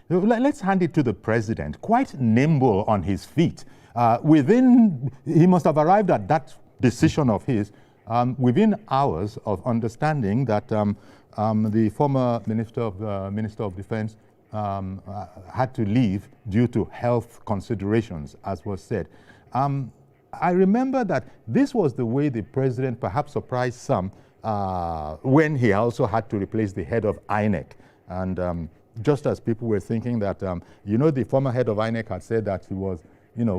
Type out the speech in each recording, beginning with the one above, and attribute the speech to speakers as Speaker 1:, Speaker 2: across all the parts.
Speaker 1: Let's hand it to the president, quite nimble on his feet. He must have arrived at that decision of his within hours of understanding that the former Minister of Defense had to leave due to health considerations, as was said. I remember that this was the way the president perhaps surprised some when he also had to replace the head of INEC. And just as people were thinking that, the former head of INEC had said that he was,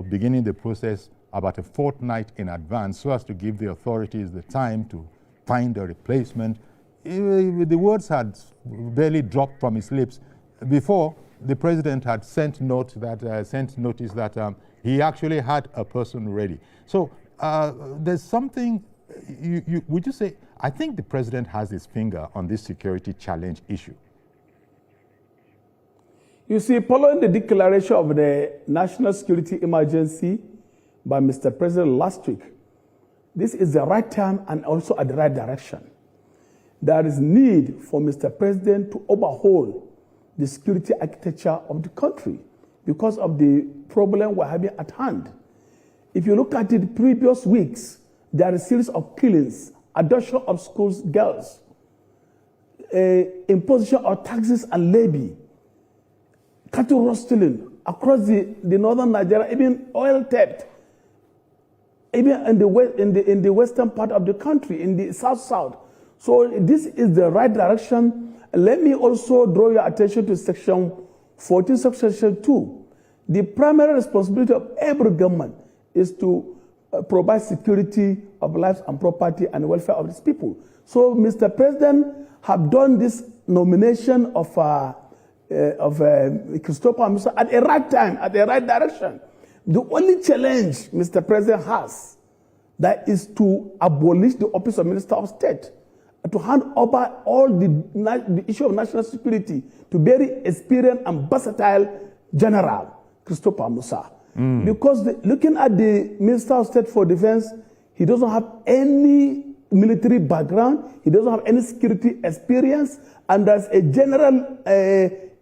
Speaker 1: beginning the process about a fortnight in advance so as to give the authorities the time to find a replacement. The words had barely dropped from his lips before the president had sent notice that he actually had a person ready. So there's something, would you say, I think the president has his finger on this security challenge issue.
Speaker 2: You see, following the declaration of the national security emergency by Mr. President last week, this is the right time and also at the right direction. There is need for Mr. President to overhaul the security architecture of the country because of the problem we're having at hand. If you look at the previous weeks, there are a series of killings, abduction of schools girls, imposition of taxes and levy, cattle rustling across the northern Nigeria, even oil theft, even in the western part of the country, in the south. So this is the right direction. Let me also draw your attention to Section 14, Section 2. The primary responsibility of every government is to provide security of lives and property and welfare of its people. So Mr. President have done this nomination of Christopher Musa at the right time, at the right direction. The only challenge Mr. President has, that is to abolish the office of Minister of State, to hand over all the issue of national security to very experienced and versatile General Christopher Musa. Because looking at the Minister of State for Defense, he doesn't have any military background, he doesn't have any security experience, and there's a general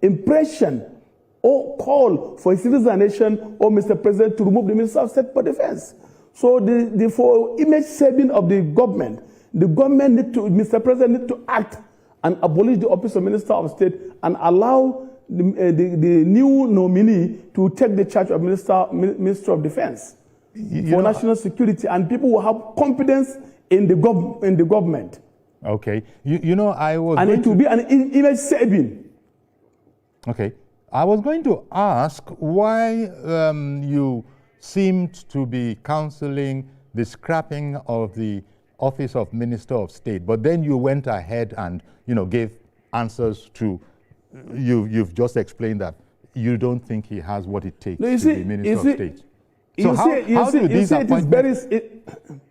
Speaker 2: impression or call for his resignation or Mr. President to remove the Minister of State for Defense. So for image saving of the government Mr. President need to act and abolish the office of Minister of State and allow the new nominee to take the charge of Minister of Defense for national security, and people will have confidence in the government.
Speaker 1: Okay,
Speaker 2: I was and it will be an image saving.
Speaker 1: Okay, I was going to ask why you seemed to be counseling the scrapping of the Office of Minister of State, but then you went ahead and gave answers to you've just explained that you don't think he has what it takes to be Minister of State. So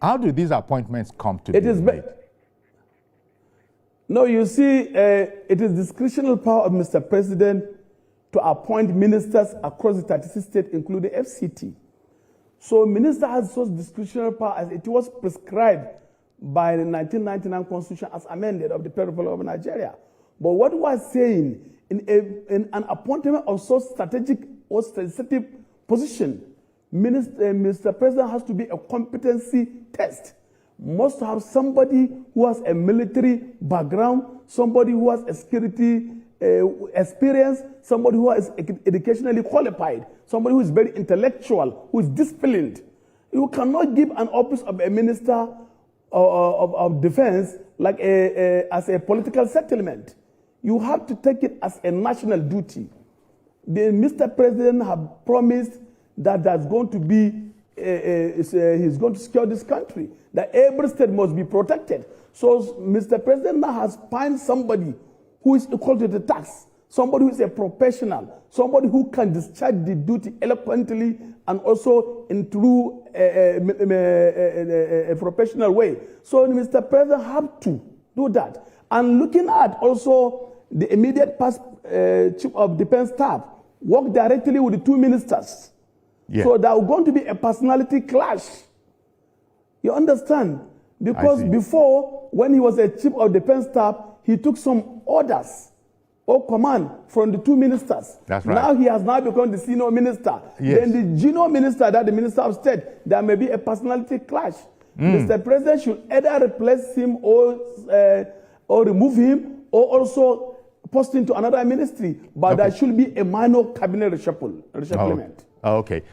Speaker 1: how do these appointments come to be made?
Speaker 2: No, you see, it is discretionary power of Mr. President to appoint ministers across the 36 states, including FCT. So minister has such discretionary power as it was prescribed by the 1999 Constitution as amended of the Republic of Nigeria. But what we are saying, in an appointment of such strategic or sensitive position, Mr. President has to be a competency test. Must have somebody who has a military background, somebody who has a security experience, somebody who is educationally qualified, somebody who is very intellectual, who is disciplined. You cannot give an office of a minister of defense like as a political settlement. You have to take it as a national duty. Mr. President have promised that there's going to be, he's going to secure this country, that every state must be protected. So Mr. President now has found somebody who is equal to the task, somebody who is a professional, somebody who can discharge the duty eloquently and also in true a professional way. So Mr. President have to do that. And looking at also the immediate past Chief of Defense Staff, work directly with the two ministers. Yeah. So there are going to be a personality clash. You understand? Because before, when he was a Chief of Defense Staff, he took some orders or command from the two ministers.
Speaker 1: That's right.
Speaker 2: Now he has now become the senior minister.
Speaker 1: Yes.
Speaker 2: Then the junior minister, that the minister of state, there may be a personality clash. Mr. President should either replace him or remove him or also post him to another ministry. But there should be a minor cabinet reshufflement.
Speaker 1: Okay.